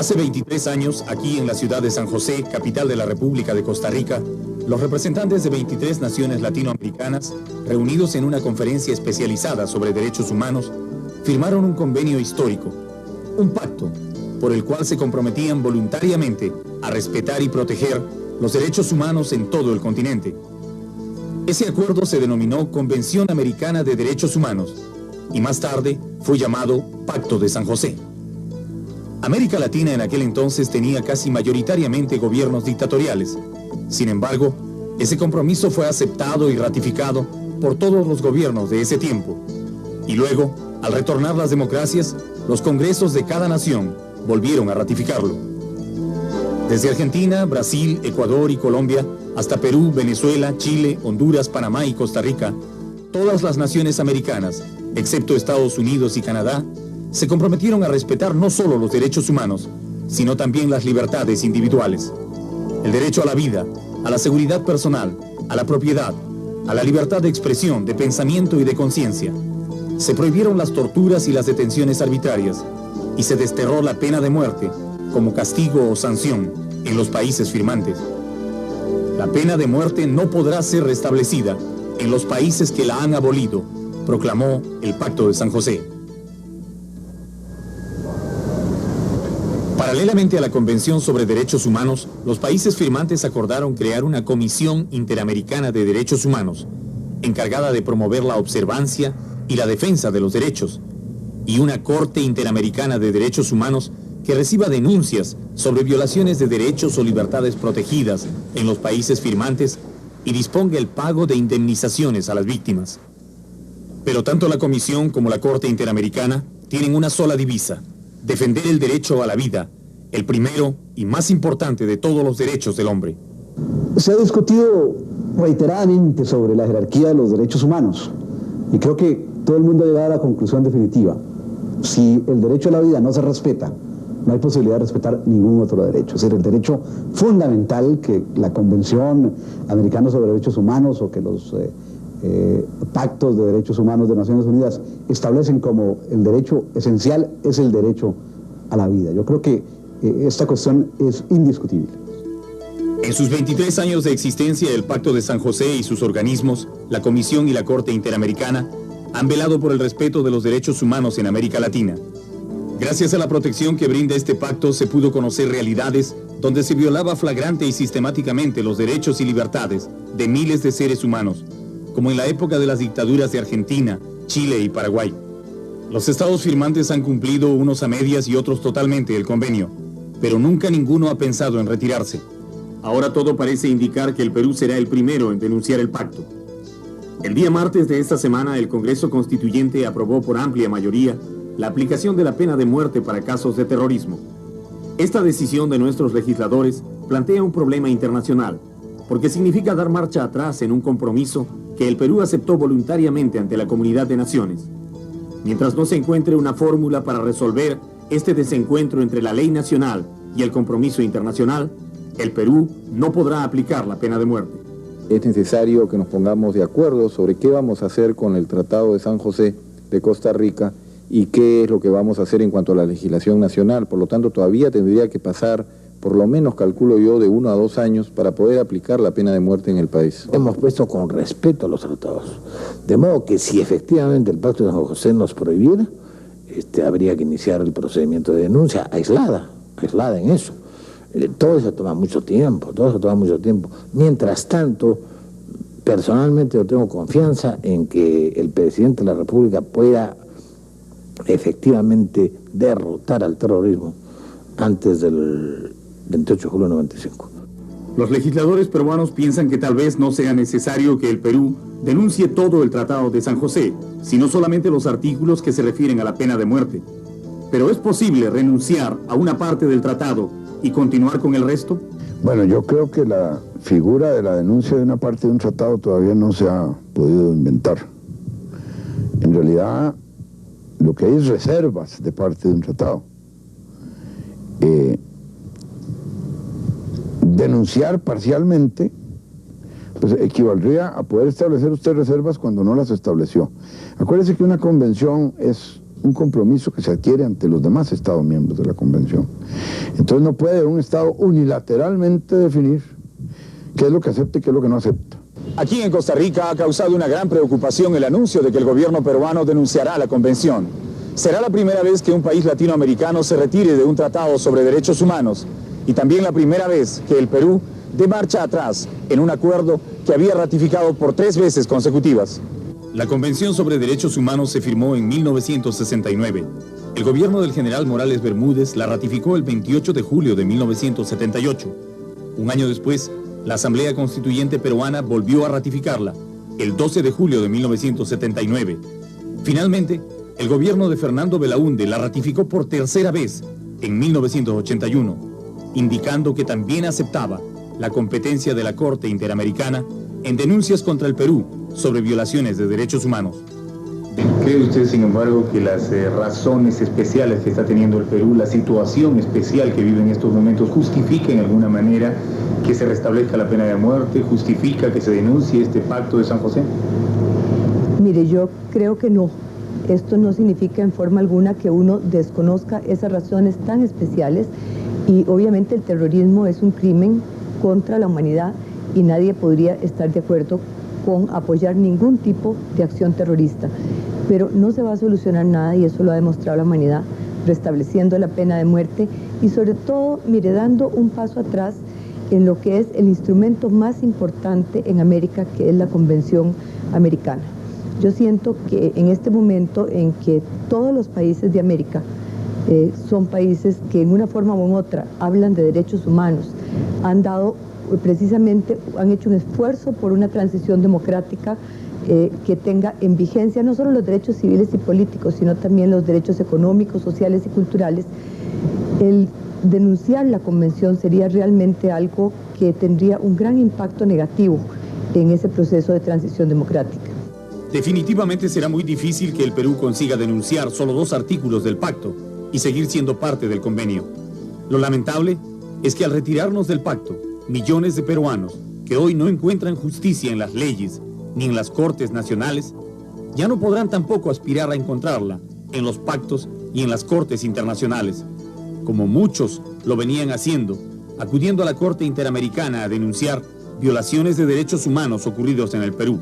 Hace 23 años, aquí en la ciudad de San José, capital de la República de Costa Rica, los representantes de 23 naciones latinoamericanas, reunidos en una conferencia especializada sobre derechos humanos, firmaron un convenio histórico, un pacto, por el cual se comprometían voluntariamente a respetar y proteger los derechos humanos en todo el continente. Ese acuerdo se denominó Convención Americana de Derechos Humanos y más tarde fue llamado Pacto de San José. América Latina en aquel entonces tenía casi mayoritariamente gobiernos dictatoriales. Sin embargo, ese compromiso fue aceptado y ratificado por todos los gobiernos de ese tiempo. Y luego, al retornar las democracias, los congresos de cada nación volvieron a ratificarlo. Desde Argentina, Brasil, Ecuador y Colombia, hasta Perú, Venezuela, Chile, Honduras, Panamá y Costa Rica, todas las naciones americanas, excepto Estados Unidos y Canadá, se comprometieron a respetar no solo los derechos humanos, sino también las libertades individuales. El derecho a la vida, a la seguridad personal, a la propiedad, a la libertad de expresión, de pensamiento y de conciencia. Se prohibieron las torturas y las detenciones arbitrarias, y se desterró la pena de muerte como castigo o sanción en los países firmantes. La pena de muerte no podrá ser restablecida en los países que la han abolido, proclamó el Pacto de San José. Paralelamente a la Convención sobre Derechos Humanos, los países firmantes acordaron crear una Comisión Interamericana de Derechos Humanos, encargada de promover la observancia y la defensa de los derechos, y una Corte Interamericana de Derechos Humanos que reciba denuncias sobre violaciones de derechos o libertades protegidas en los países firmantes y disponga el pago de indemnizaciones a las víctimas. Pero tanto la Comisión como la Corte Interamericana tienen una sola divisa: defender el derecho a la vida, el primero y más importante de todos los derechos del hombre. Se ha discutido reiteradamente sobre la jerarquía de los derechos humanos y creo que todo el mundo ha llegado a la conclusión definitiva: si el derecho a la vida no se respeta, no hay posibilidad de respetar ningún otro derecho. Es decir, el derecho fundamental que la Convención Americana sobre Derechos Humanos o que los pactos de derechos humanos de Naciones Unidas establecen como el derecho esencial es el derecho a la vida. Yo creo que esta cuestión es indiscutible. En sus 23 años de existencia, el Pacto de San José y sus organismos, la Comisión y la Corte Interamericana, han velado por el respeto de los derechos humanos en América Latina. Gracias a la protección que brinda este pacto, se pudo conocer realidades donde se violaba flagrante y sistemáticamente los derechos y libertades de miles de seres humanos, como en la época de las dictaduras de Argentina, Chile y Paraguay. Los estados firmantes han cumplido unos a medias y otros totalmente el convenio, pero nunca ninguno ha pensado en retirarse. Ahora todo parece indicar que el Perú será el primero en denunciar el pacto. El día martes de esta semana, el Congreso Constituyente aprobó por amplia mayoría la aplicación de la pena de muerte para casos de terrorismo. Esta decisión de nuestros legisladores plantea un problema internacional, porque significa dar marcha atrás en un compromiso que el Perú aceptó voluntariamente ante la comunidad de naciones. Mientras no se encuentre una fórmula para resolver este desencuentro entre la ley nacional y el compromiso internacional, el Perú no podrá aplicar la pena de muerte. Es necesario que nos pongamos de acuerdo sobre qué vamos a hacer con el Tratado de San José de Costa Rica y qué es lo que vamos a hacer en cuanto a la legislación nacional. Por lo tanto, todavía tendría que pasar, por lo menos calculo yo, de 1 a 2 años para poder aplicar la pena de muerte en el país. Hemos puesto con respeto a los tratados, de modo que si efectivamente el Pacto de San José nos prohibiera, habría que iniciar el procedimiento de denuncia aislada en eso. Todo eso toma mucho tiempo, Mientras tanto, personalmente yo tengo confianza en que el presidente de la República pueda efectivamente derrotar al terrorismo antes del 28 de julio de 95. Los legisladores peruanos piensan que tal vez no sea necesario que el Perú denuncie todo el Tratado de San José, sino solamente los artículos que se refieren a la pena de muerte. Pero ¿es posible renunciar a una parte del tratado y continuar con el resto? Bueno, yo creo que la figura de la denuncia de una parte de un tratado todavía no se ha podido inventar. En realidad, lo que hay es reservas de parte de un tratado. Denunciar parcialmente pues equivaldría a poder establecer usted reservas cuando no las estableció. Acuérdese que una convención es un compromiso que se adquiere ante los demás Estados miembros de la Convención. Entonces no puede un Estado unilateralmente definir qué es lo que acepta y qué es lo que no acepta. Aquí en Costa Rica ha causado una gran preocupación el anuncio de que el gobierno peruano denunciará la convención. Será la primera vez que un país latinoamericano se retire de un tratado sobre derechos humanos y también la primera vez que el Perú dé marcha atrás en un acuerdo que había ratificado por 3 veces consecutivas. La Convención sobre Derechos Humanos se firmó en 1969. El gobierno del general Morales Bermúdez la ratificó el 28 de julio de 1978. Un año después, la Asamblea Constituyente peruana volvió a ratificarla, el 12 de julio de 1979. Finalmente, el gobierno de Fernando Belaúnde la ratificó por tercera vez, en 1981, indicando que también aceptaba la competencia de la Corte Interamericana en denuncias contra el Perú sobre violaciones de derechos humanos. ¿Cree usted, sin embargo, que las razones especiales que está teniendo el Perú, la situación especial que vive en estos momentos, justifica en alguna manera que se restablezca la pena de muerte, justifica que se denuncie este pacto de San José? Mire, yo creo que no. Esto no significa en forma alguna que uno desconozca esas razones tan especiales y obviamente el terrorismo es un crimen contra la humanidad y nadie podría estar de acuerdo con apoyar ningún tipo de acción terrorista. Pero no se va a solucionar nada y eso lo ha demostrado la humanidad, restableciendo la pena de muerte y sobre todo, mire, dando un paso atrás en lo que es el instrumento más importante en América, que es la Convención Americana. Yo siento que en este momento en que todos los países de América son países que en una forma u otra hablan de derechos humanos, han hecho un esfuerzo por una transición democrática que tenga en vigencia no solo los derechos civiles y políticos, sino también los derechos económicos, sociales y culturales. El denunciar la convención sería realmente algo que tendría un gran impacto negativo en ese proceso de transición democrática. Definitivamente será muy difícil que el Perú consiga denunciar solo 2 artículos del pacto y seguir siendo parte del convenio. Lo lamentable es que al retirarnos del pacto, millones de peruanos que hoy no encuentran justicia en las leyes ni en las cortes nacionales, ya no podrán tampoco aspirar a encontrarla en los pactos y en las cortes internacionales, como muchos lo venían haciendo, acudiendo a la Corte Interamericana a denunciar violaciones de derechos humanos ocurridos en el Perú.